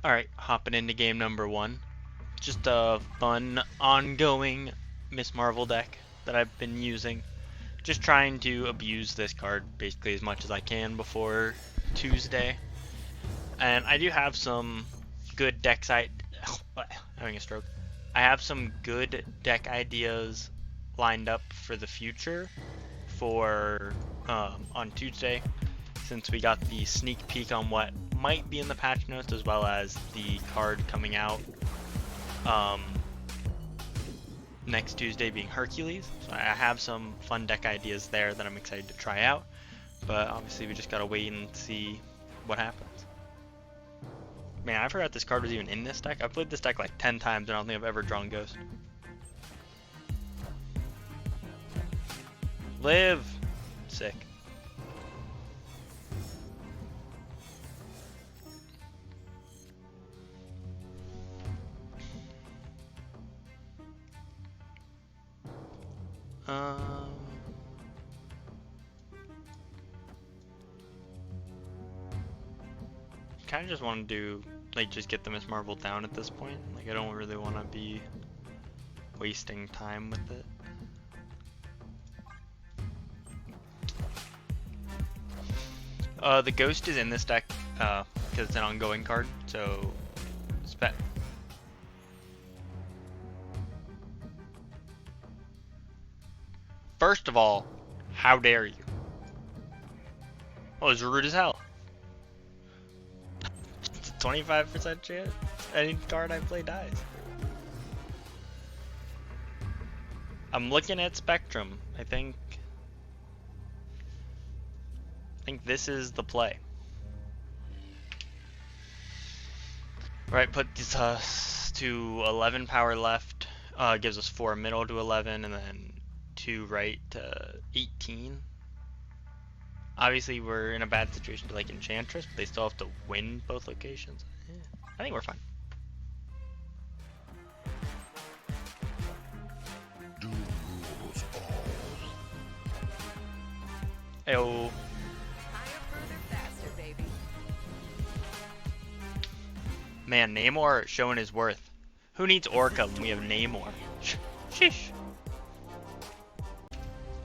Alright, hopping into game number 1. Just a fun, ongoing Miss Marvel deck that I've been using. Just trying to abuse this card basically as much as I can before Tuesday. And I do have some good deck having a stroke. I have some good deck ideas lined up for the future for on Tuesday, since we got the sneak peek on what might be in the patch notes, as well as the card coming out next Tuesday being Hercules. So I have some fun deck ideas there that I'm excited to try out, but obviously we just gotta wait and see what happens. Man, I forgot this card was even in this deck. I've played this deck like 10 times and I don't think I've ever drawn Ghost. Live! Sick. Kind of just want to do, like, just get the Miss Marvel down at this point. Like, I don't really want to be wasting time with it. The Ghost is in this deck because it's an ongoing card, so First of all, how dare you? Oh, it's rude as hell. It's a 25% chance any card I play dies. I'm looking at Spectrum. I think this is the play. Right, put this to 11 power left, gives us 4 middle to 11, and then 2 right to 18. Obviously, we're in a bad situation to like Enchantress, but they still have to win both locations. I think we're fine. Ayo. Man, Namor showing his worth. Who needs Orka when we have Namor? Sheesh.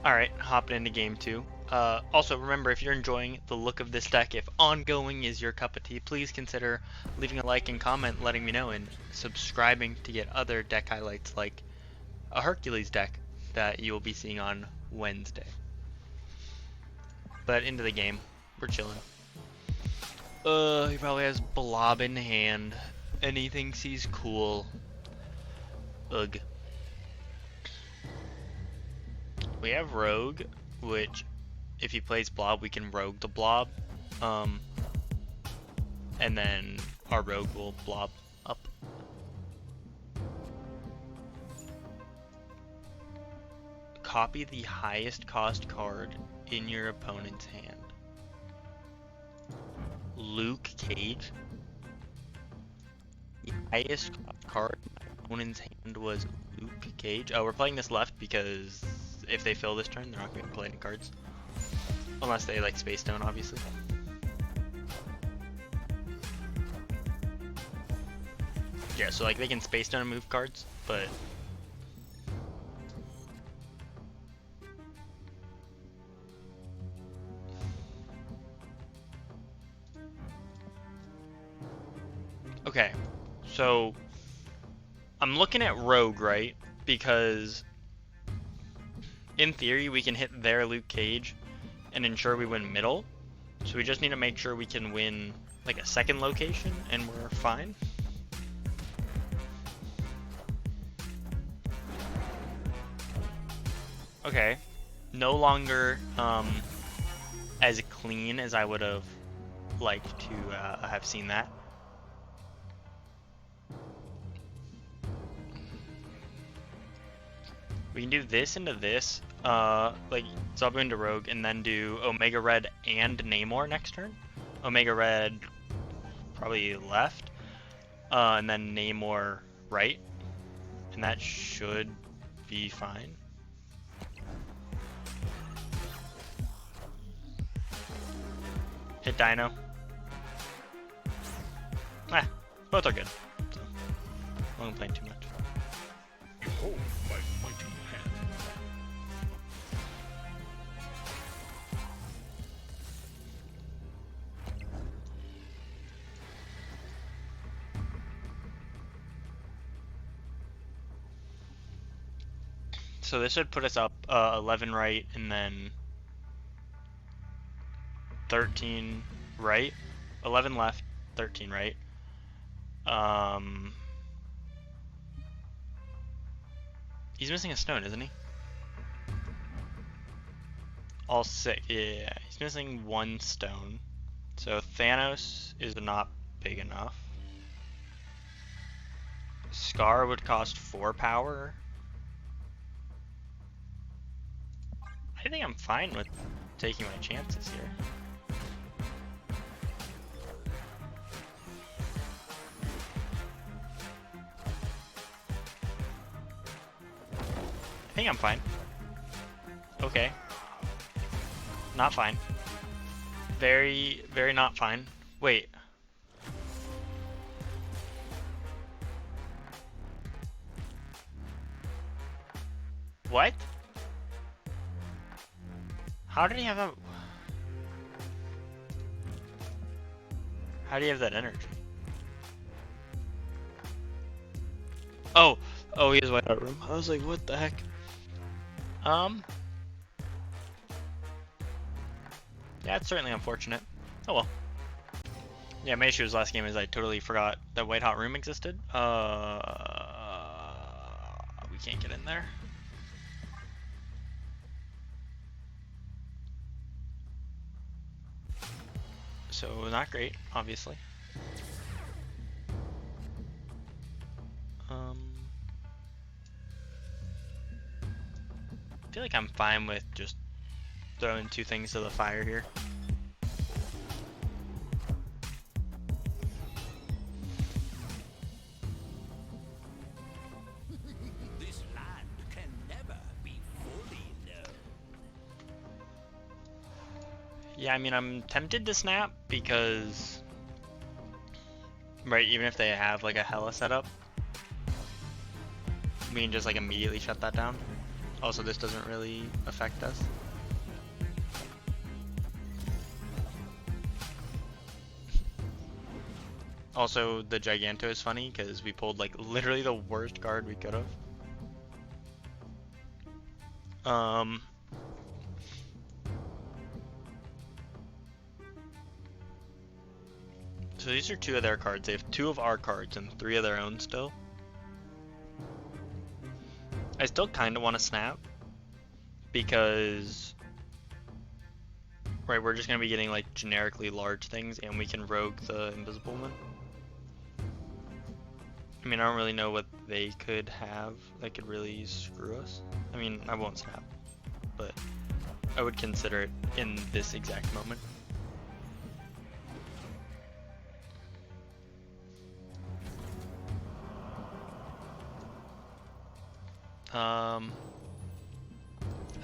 Alright, hopping into game 2. Also, remember, if you're enjoying the look of this deck, if ongoing is your cup of tea, please consider leaving a like and comment letting me know, and subscribing to get other deck highlights like a Hercules deck that you'll be seeing on Wednesday. But into the game, we're chilling. He probably has Blob in hand, and he thinks he's cool. Ugh. We have Rogue, which if he plays Blob, we can Rogue the Blob. And then our Rogue will Blob up. Copy the highest cost card in your opponent's hand. Luke Cage. The highest cost card in my opponent's hand was Luke Cage. Oh, we're playing this left because if they fill this turn, they're not going to play any cards. Unless they like Space Stone, obviously. Yeah, so like they can Space Stone and move cards, but okay, so I'm looking at Rogue, right? Because in theory, we can hit their Luke Cage and ensure we win middle. So we just need to make sure we can win like a second location and we're fine. Okay, no longer as clean as I would have liked to have seen that. We can do this into this, like Zabu into Rogue, and then do Omega Red and Namor next turn. Omega Red probably left, and then Namor right, and that should be fine. Hit Dino. Ah, Both are good. So, I won't complain too much. Behold my mighty hand. So this should put us up 11 right and then 13 right, 11 left, 13 right. He's missing a stone, isn't he? All six. Yeah, he's missing one stone. So Thanos is not big enough. Scar would cost 4 power. I think I'm fine with taking my chances here. I think I'm fine. Okay. Not fine. Very, very not fine. Wait. What? How did he have that? How do you have that energy? Oh, he has whiteout room. I was like, what the heck? Yeah, it's certainly unfortunate. Oh well. Yeah, my issue with last game is I totally forgot that white hot room existed. We can't get in there. So not great, obviously. I feel like I'm fine with just throwing 2 things to the fire here. This land can never be fully known. Yeah, I mean, I'm tempted to snap because, right, even if they have like a Hela setup, we can just like immediately shut that down. Also, this doesn't really affect us. Also, the Giganto is funny because we pulled like literally the worst card we could have. So these are 2 of their cards. They have 2 of our cards and 3 of their own still. I still kind of want to snap because, right, we're just going to be getting like generically large things and we can rogue the Invisible Woman. I mean, I don't really know what they could have that could really screw us. I mean, I won't snap, but I would consider it in this exact moment.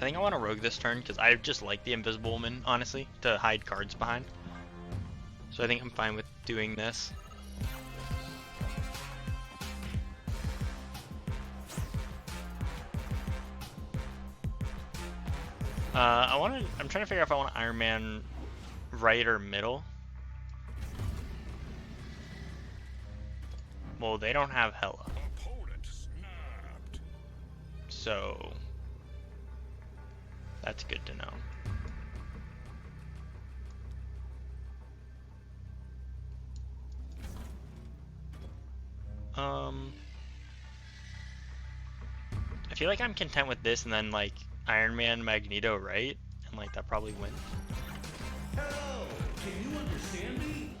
I think I want to rogue this turn because I just like the Invisible Woman, honestly, to hide cards behind. So I think I'm fine with doing this. I'm trying to figure out if I want Iron Man right or middle. Well, they don't have Hela. Opponent snapped. So that's good to know. I feel like I'm content with this and then like Iron Man, Magneto, right? And like that probably wins. Hello, can you understand me?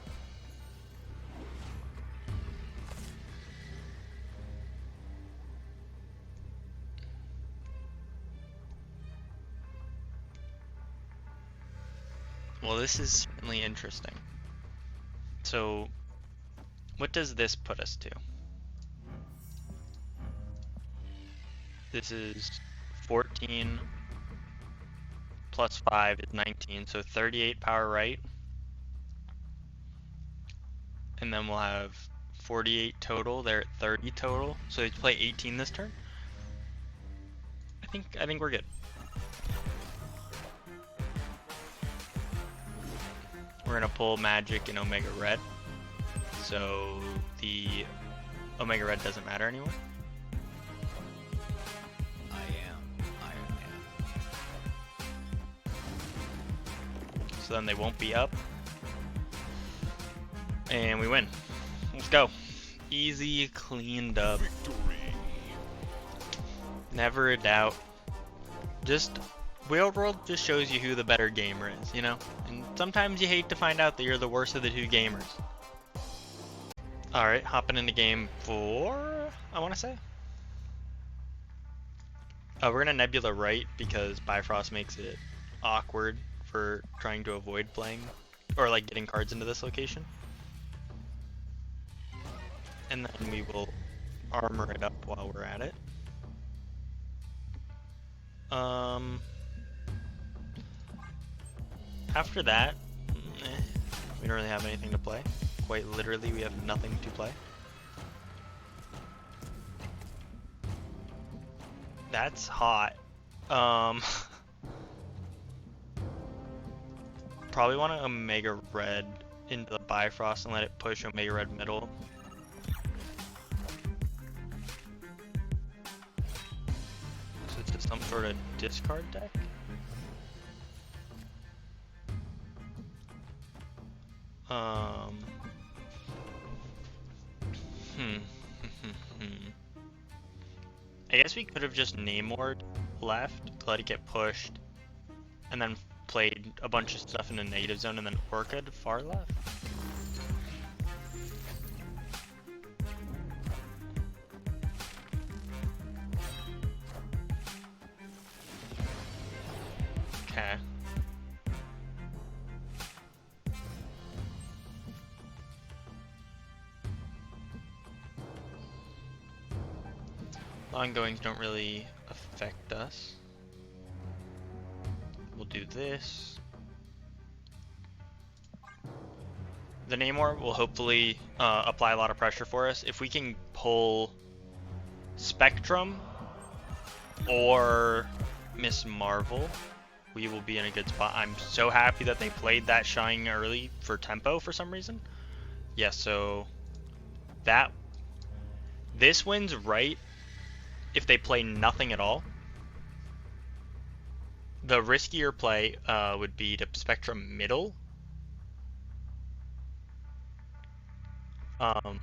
Well, this is certainly interesting. So, what does this put us to? This is 14 plus 5 is 19, so 38 power right. And then we'll have 48 total. They're at 30 total. So they play 18 this turn. I think we're good. We're gonna pull Magic and Omega Red. So the Omega Red doesn't matter anymore. I am Iron Man. So then they won't be up. And we win. Let's go. Easy, cleaned up. Victory. Never a doubt. Just Real World just shows you who the better gamer is, you know? And sometimes you hate to find out that you're the worst of the two gamers. Alright, hopping into game 4, I want to say. We're gonna Nebula right because Bifrost makes it awkward for trying to avoid playing, or like getting cards into this location. And then we will armor it up while we're at it. After that, we don't really have anything to play. Quite literally, we have nothing to play. That's hot. Probably want to Omega Red into the Bifrost and let it push Omega Red middle. So it's just some sort of discard deck? I guess we could have just Namored left to let it get pushed, and then played a bunch of stuff in the negative zone, and then Orka to far left. Okay. Ongoings don't really affect us. We'll do this. The Namor will hopefully apply a lot of pressure for us. If we can pull Spectrum or Miss Marvel, we will be in a good spot. I'm so happy that they played that Shine early for tempo for some reason. Yeah, so this wins right if they play nothing at all. The riskier play would be to Spectrum middle. No.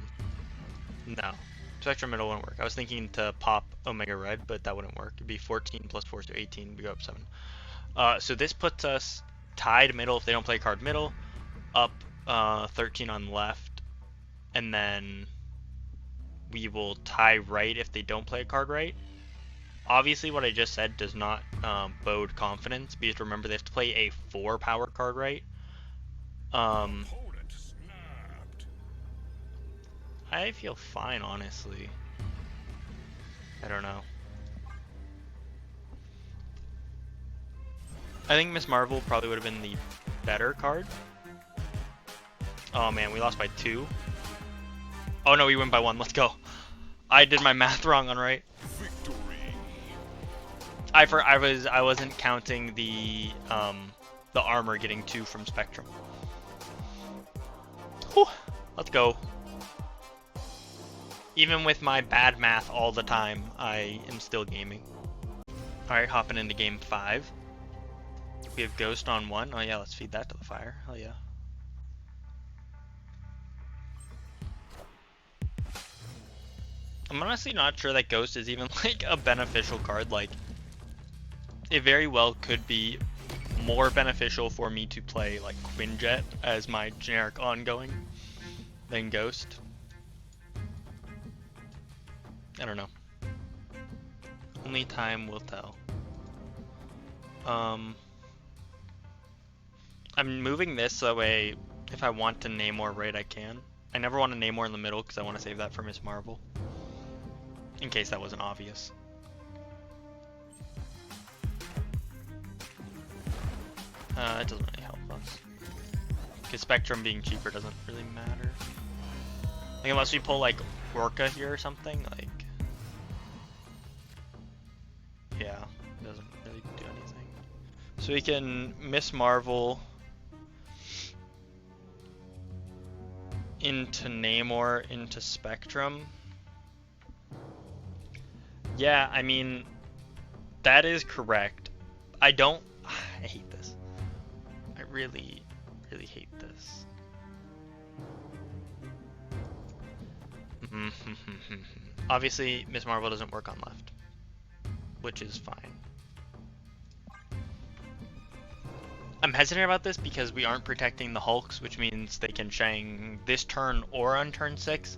Spectrum middle wouldn't work. I was thinking to pop Omega Red, but that wouldn't work. It'd be 14 plus 4, so 18. We go up 7. So this puts us tied middle if they don't play card middle, up 13 on left, and then we will tie right if they don't play a card right. Obviously, what I just said does not bode confidence, because remember they have to play a 4 power card right. I feel fine, honestly. I don't know. I think Miss Marvel probably would have been the better card. Oh man, we lost by 2. Oh no, we win by 1. Let's go. I did my math wrong on right. I wasn't counting the armor getting 2 from Spectrum. Whew, let's go. Even with my bad math all the time, I am still gaming. Alright, hopping into game 5. We have Ghost on 1. Oh yeah, let's feed that to the fire. Hell yeah. I'm honestly not sure that Ghost is even like a beneficial card. Like, it very well could be more beneficial for me to play like Quinjet as my generic ongoing than Ghost. I don't know. Only time will tell. I'm moving this so that way if I want to Namor right I can. I never want to Namor in the middle because I want to save that for Miss Marvel. In case that wasn't obvious. It doesn't really help us. Because Spectrum being cheaper doesn't really matter. Like, unless we pull, like, Orka here or something, like... Yeah, it doesn't really do anything. So we can Miss Marvel into Namor into Spectrum. Yeah, I mean, that is correct. I hate this. I really, really hate this. Obviously, Miss Marvel doesn't work on left, which is fine. I'm hesitant about this because we aren't protecting the Hulks, which means they can Shang this turn or on turn 6,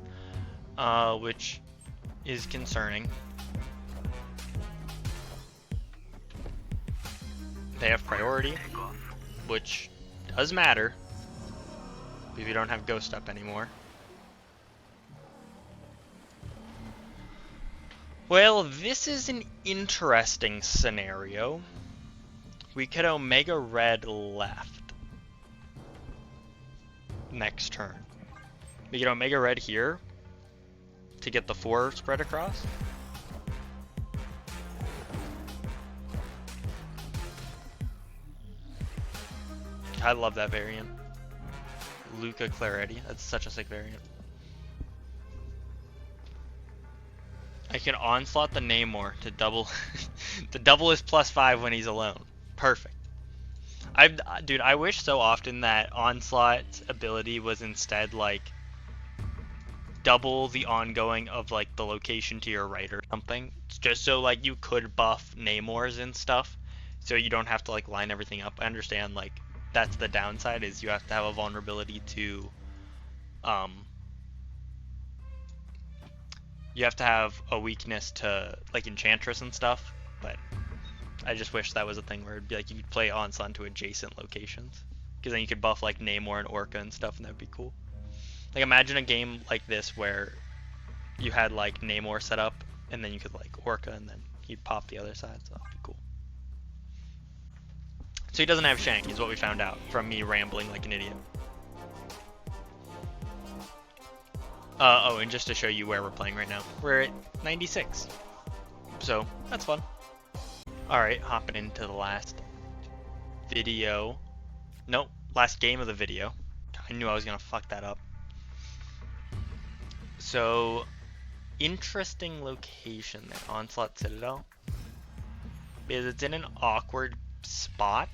which is concerning. They have priority, which does matter if you don't have Ghost up anymore. Well, this is an interesting scenario. We could Omega Red left next turn. We could Omega Red here to get the 4 spread across. I love that variant. Luca Claretti, that's such a sick variant. I can Onslaught the Namor to double to double his +5 when he's alone. Perfect. Dude, I wish so often that Onslaught's ability was instead like double the ongoing of like the location to your right or something. It's just so like you could buff Namors and stuff, so you don't have to like line everything up. I understand like that's the downside, is you have to have a vulnerability to you have to have a weakness to like Enchantress and stuff, but I just wish that was a thing where it'd be like you could play Onslaught to adjacent locations, because then you could buff like Namor and Orka and stuff, and that'd be cool. Like imagine a game like this where you had like Namor set up, and then you could like Orka, and then he'd pop the other side, so that'd be cool. So he doesn't have Shank, is what we found out from me rambling like an idiot. Oh, and just to show you where we're playing right now, we're at 96. So, that's fun. Alright, hopping into the last video. Nope, last game of the video. I knew I was gonna fuck that up. So, interesting location there, Onslaught Citadel. Because it's in an awkward spot.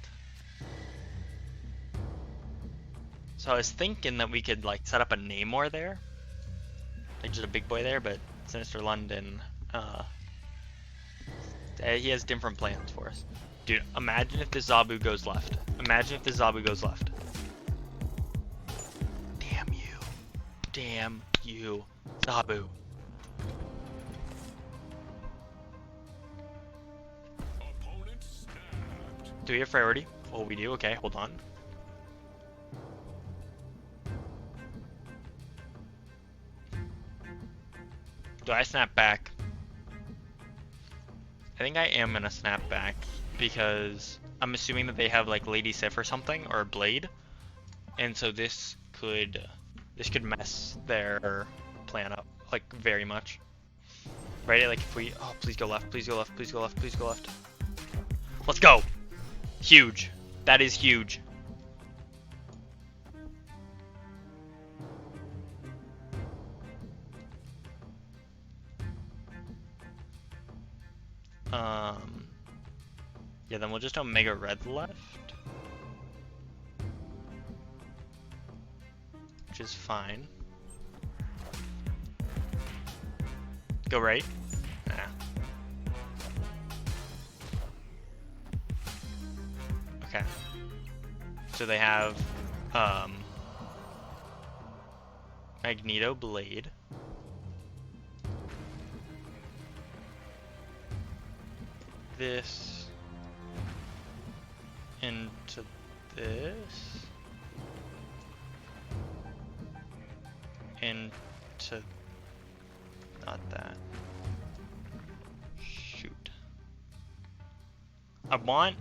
So I was thinking that we could like set up a Namor there. Like just a big boy there, but Sinister London, he has different plans for us. Dude, imagine if this Zabu goes left. Imagine if this Zabu goes left. Damn you. Damn you. Zabu. Do we have priority? Oh, we do? Okay, hold on. Do I snap back? I think I am gonna snap back because I'm assuming that they have like Lady Sif or something, or Blade, and so this could mess their plan up like very much. Right? Like if we please go left, please go left, please go left, please go left. Let's go! Huge. That is huge. Yeah, then we'll just Omega Red left. Which is fine. Go right? Nah. Okay. So they have, Magneto Blade. This into this into not that. Shoot. I want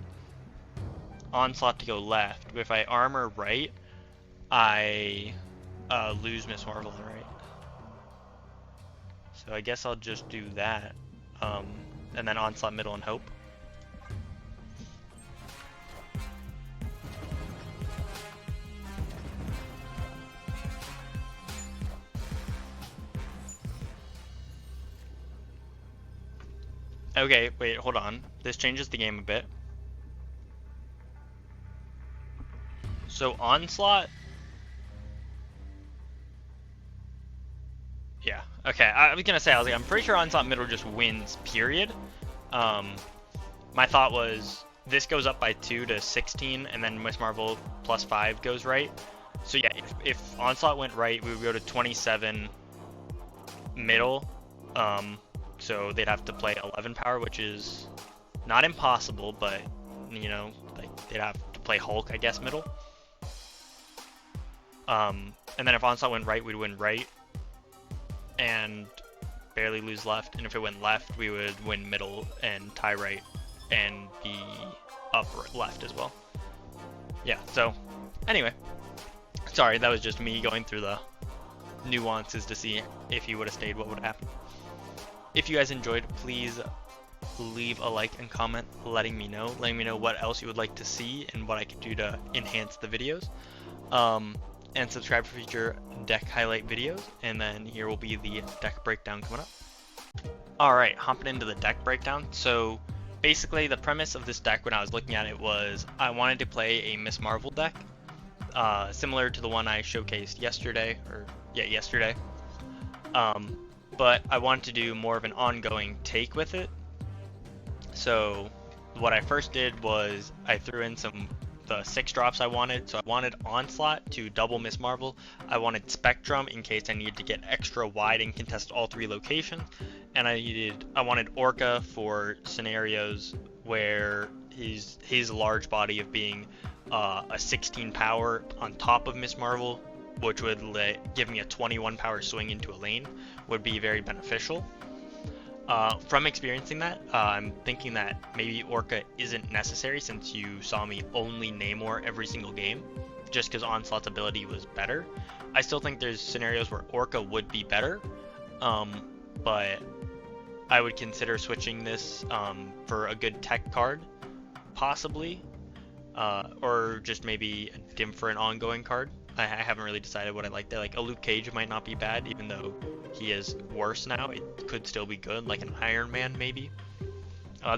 Onslaught to go left, but if I armor right, I lose Miss Marvel right. So I guess I'll just do that. And then Onslaught, Middle, and Hope. Okay, wait, hold on. This changes the game a bit. So Onslaught... Yeah, okay, I was gonna say, I'm pretty sure Onslaught Middle just wins, period. My thought was, this goes up by 2 to 16, and then Miss Marvel plus 5 goes right. So yeah, if Onslaught went right, we would go to 27 Middle. So they'd have to play 11 power, which is not impossible, but, you know, like, they'd have to play Hulk, I guess, Middle. And then if Onslaught went right, we'd win right, and barely lose left. And if it went left, we would win Middle and tie right, and be up left as well. Yeah, so, anyway. Sorry, that was just me going through the nuances to see if he would have stayed, what would happen. If you guys enjoyed, please leave a like and comment letting me know what else you would like to see and what I could do to enhance the videos. And subscribe for future deck highlight videos, and then here will be the deck breakdown coming up. Alright, hopping into the deck breakdown. So basically the premise of this deck when I was looking at it was I wanted to play a Miss Marvel deck, similar to the one I showcased yesterday, but I wanted to do more of an ongoing take with it. So what I first did was I threw in the 6 drops I wanted. So I wanted Onslaught to double Miss Marvel. I wanted Spectrum in case I needed to get extra wide and contest all 3 locations. And I wanted Orka for scenarios where his large body of being a 16 power on top of Miss Marvel, which would give me a 21 power swing into a lane, would be very beneficial. From experiencing that, I'm thinking that maybe Orka isn't necessary since you saw me only Namor every single game, just because Onslaught's ability was better. I still think there's scenarios where Orka would be better, but I would consider switching this for a good tech card, possibly, or just maybe a different ongoing card. I haven't really decided what I like there. Like a Luke Cage might not be bad, even though he is worse now. It could still be good, like an Iron Man maybe.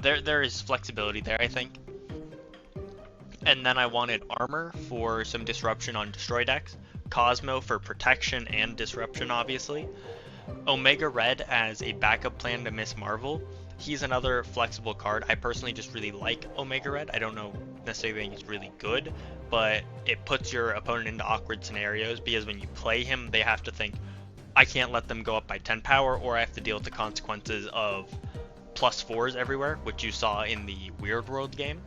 There is flexibility there, I think. And then I wanted Armor for some disruption on destroy decks, Cosmo for protection and disruption, obviously, Omega Red as a backup plan to Miss Marvel. He's another flexible card. I personally just really like Omega Red. I don't know necessarily think he's really good, but it puts your opponent into awkward scenarios because when you play him, they have to think, I can't let them go up by 10 power, or I have to deal with the consequences of +4s everywhere, which you saw in the Weird World game.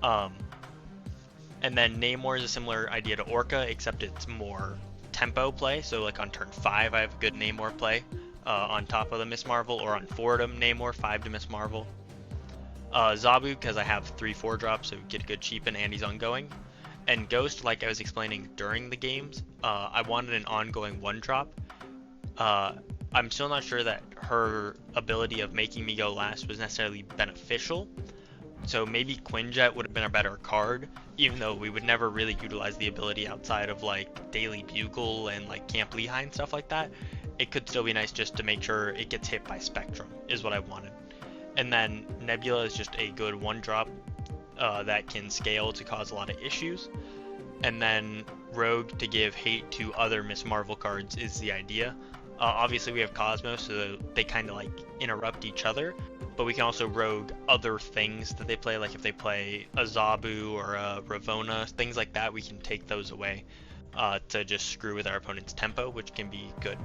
And then Namor is a similar idea to Orka, except it's more tempo play. So like on turn 5, I have a good Namor play on top of the Miss Marvel, or on 4 to Namor, 5 to Miss Marvel. Zabu, because I have 3/4 drops, so get a good cheapen and he's ongoing. And Ghost, like I was explaining during the games, I wanted an ongoing 1-drop. I'm still not sure that her ability of making me go last was necessarily beneficial. So maybe Quinjet would have been a better card, even though we would never really utilize the ability outside of like Daily Bugle and like Camp Lehigh and stuff like that. It could still be nice just to make sure it gets hit by Spectrum, is what I wanted. And then Nebula is just a good 1-drop that can scale to cause a lot of issues. And then Rogue to give hate to other Miss Marvel cards is the idea. Obviously we have Cosmo, so they kind of like interrupt each other, but we can also rogue other things that they play, like if they play a Zabu or a Ravonna, things like that, we can take those away to just screw with our opponent's tempo, which can be good.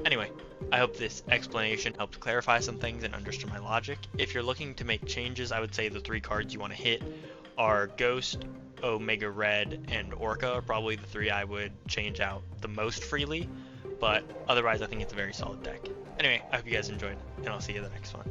Anyway, I hope this explanation helped clarify some things and understand my logic. If you're looking to make changes, I would say the 3 cards you want to hit are Ghost, Omega Red, and Orka are probably the 3 I would change out the most freely, but otherwise I think it's a very solid deck. Anyway, I hope you guys enjoyed, and I'll see you in the next one.